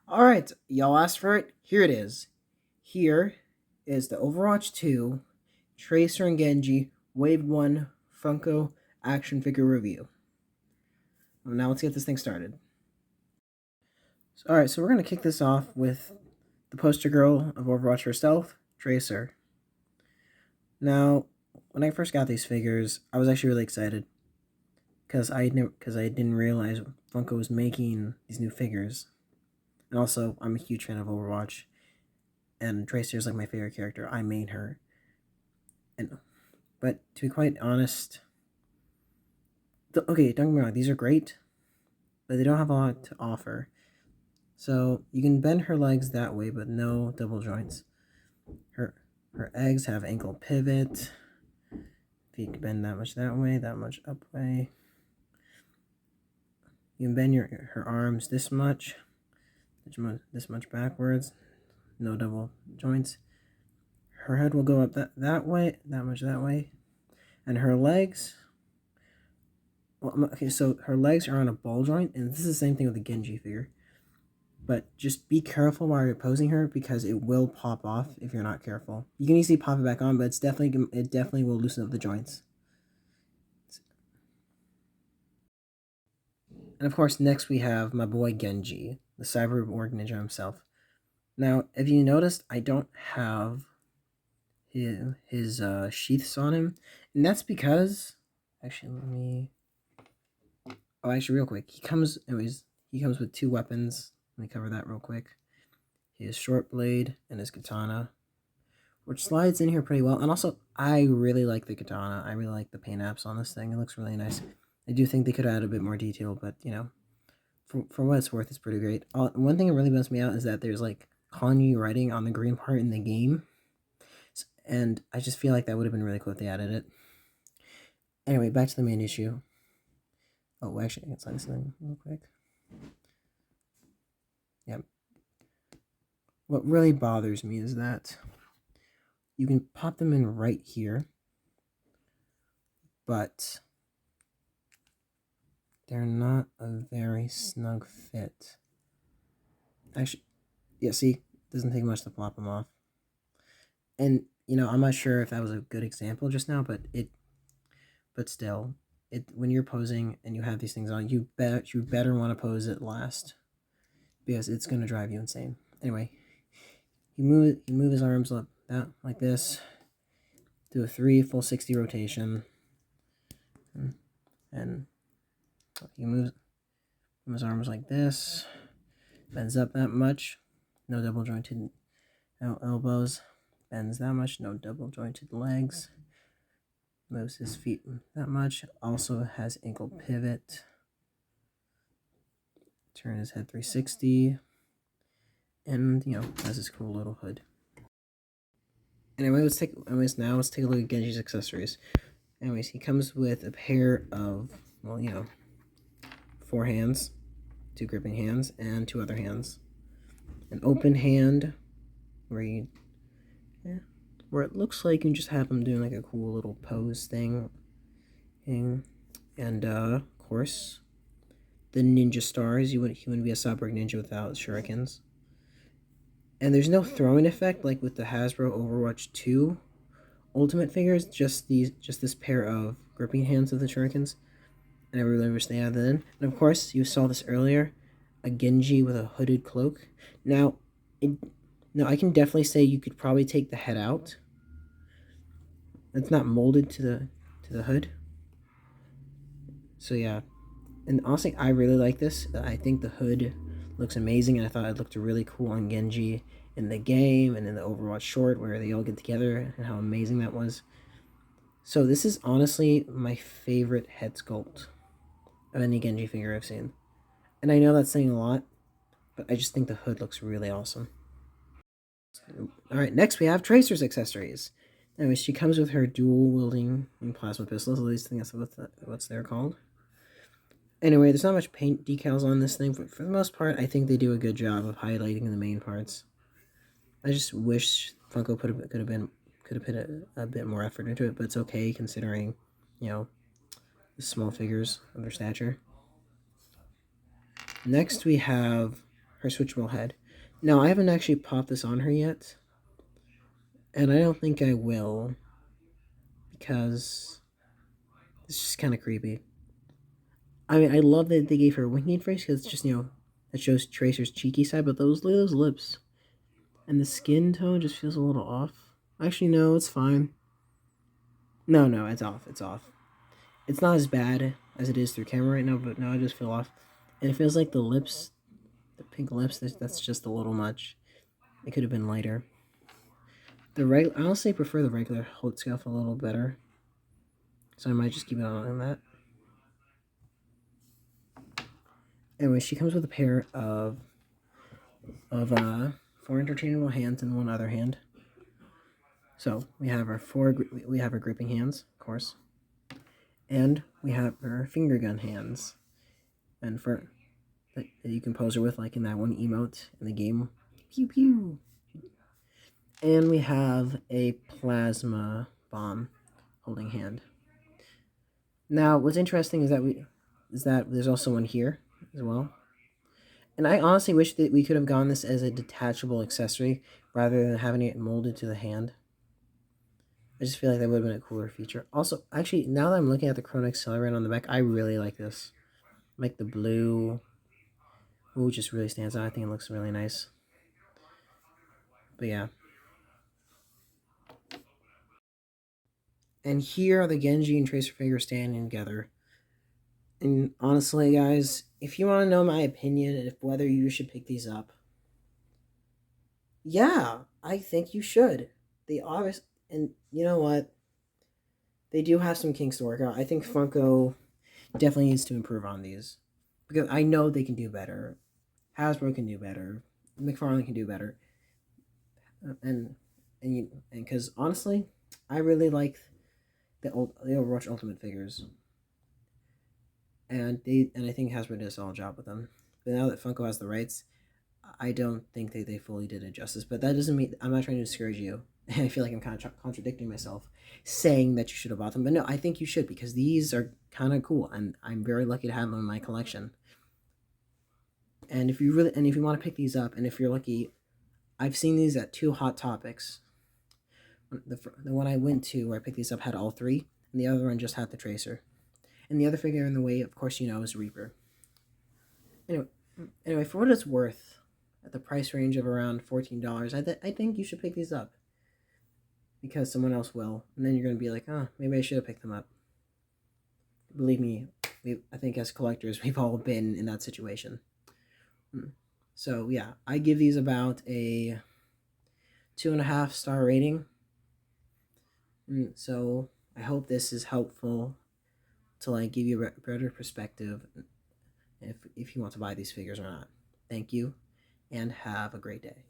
Alright, y'all asked for it. Here it is. Here is the Overwatch 2 Tracer and Genji Wave 1 Funko action figure review. Well, now let's get this thing started. Alright, so we're going to kick this off with the poster girl of Overwatch herself, Tracer. Now, when I first got these figures, I was actually really excited because I didn't realize Funko was making these new figures. And also, I'm a huge fan of Overwatch, and Tracer is like my favorite character. I made her. But to be quite honest, okay, don't get me wrong, these are great, but they don't have a lot to offer. So you can bend her legs that way, but no double joints. Her eggs have ankle pivot. If you can bend that much that way, that much up way. You can bend her arms this much backwards. No double joints. Her head will go up that way, that much that way. And her legs, well, okay, so her legs are on a ball joint, and this is the same thing with the Genji figure. But just be careful while you're posing her because it will pop off if you're not careful. You can easily pop it back on, but it definitely will loosen up the joints. And of course, next we have my boy Genji, the cyborg ninja himself. Now, if you noticed, I don't have his sheaths on him, and that's because actually real quick, he comes with two weapons. Let me cover that real quick. His short blade and his katana, which slides in here pretty well. And also, I really like the katana. I really like the paint apps on this thing. It looks really nice. I do think they could add a bit more detail, but you know, for what it's worth, it's pretty great. One thing that really bums me out is that there's like kanji writing on the green part in the game, and I just feel like that would have been really cool if they added it. Anyway, back to the main issue. Oh, actually, I can sign this thing real quick. Yep. What really bothers me is that you can pop them in right here, but they're not a very snug fit. Actually, yeah, see, it doesn't take much to plop them off. And, you know, I'm not sure if that was a good example just now, but still, when you're posing and you have these things on, you better want to pose it last because it's going to drive you insane. Anyway, you move his arms up like this, do a 3 full 60 rotation, and he moves his arms like this, bends up that much, no double jointed elbows, bends that much, no double jointed legs, moves his feet that much, also has ankle pivot, turn his head 360, and you know, has this cool little hood. Anyway, let's take a look at Genji's accessories. Anyways, he comes with a pair of, well, you know, 4 hands, 2 gripping hands, and 2 other hands. An open hand, where it looks like you can just have him doing like a cool little pose thing. And of course, the ninja stars. He wouldn't be a cyborg ninja without shurikens. And there's no throwing effect like with the Hasbro Overwatch 2 Ultimate figures. Just this pair of gripping hands with the shurikens. And I really wish they added that in. And of course, you saw this earlier, a Genji with a hooded cloak. Now, I can definitely say you could probably take the head out. It's not molded to the hood. So yeah, and honestly, I really like this. I think the hood looks amazing, and I thought it looked really cool on Genji in the game and in the Overwatch short where they all get together and how amazing that was. So this is honestly my favorite head sculpt of any Genji figure I've seen. And I know that's saying a lot, but I just think the hood looks really awesome. Alright, next we have Tracer's accessories. Anyway, she comes with her dual-wielding plasma pistols. At least I think that's what they're called. Anyway, there's not much paint decals on this thing. For the most part, I think they do a good job of highlighting the main parts. I just wish Funko could have put a bit more effort into it, but it's okay considering, you know, the small figures of their stature. Next, we have her switchable head. No, I haven't actually popped this on her yet, and I don't think I will because it's just kind of creepy. I mean, I love that they gave her a winking face because it's just that shows Tracer's cheeky side, but those lips and the skin tone just feels a little off. Actually, no, it's fine. No, it's off. It's off. It's not as bad as it is through camera right now, but no, I just feel off, and it feels like the lips, the pink lips. That's just a little much. It could have been lighter. I honestly prefer the regular Hot Scuff a little better, so I might just keep it on that. Anyway, she comes with a pair of 4 interchangeable hands and 1 other hand. So we have our gripping hands, of course, and we have our finger gun hands, and for that you can pose her with, like in that one emote in the game, pew pew. And we have a plasma bomb holding hand. Now, what's interesting is that there's also one here as well. And I honestly wish that we could have gone this as a detachable accessory rather than having it molded to the hand. I just feel like that would have been a cooler feature. Also, actually, now that I'm looking at the Chrono Accelerant on the back, I really like this. Like the blue. Ooh, just really stands out. I think it looks really nice. But yeah. And here are the Genji and Tracer figures standing together. And honestly, guys, if you want to know my opinion of whether you should pick these up, yeah, I think you should. They obviously, and you know what? They do have some kinks to work out. I think Funko definitely needs to improve on these because I know they can do better. Hasbro can do better. McFarlane can do better. And because honestly, I really like the Overwatch Ultimate figures, and I think Hasbro did a solid job with them. But now that Funko has the rights, I don't think they fully did it justice. But that doesn't mean I'm not trying to discourage you. I feel like I'm kind of contradicting myself, saying that you should have bought them. But no, I think you should because these are kind of cool, and I'm very lucky to have them in my collection. And if you want to pick these up, and if you're lucky, I've seen these at 2 Hot Topics. The one I went to where I picked these up had all 3, and the other one just had the Tracer. And the other figure in the way, of course, is Reaper. Anyway, for what it's worth, at the price range of around $14, I think you should pick these up because someone else will, and then you're gonna be like, oh, maybe I should have picked them up. Believe me, I think as collectors, we've all been in that situation. So yeah, I give these about a 2.5-star rating. So I hope this is helpful to like give you a better perspective if you want to buy these figures or not. Thank you, and have a great day.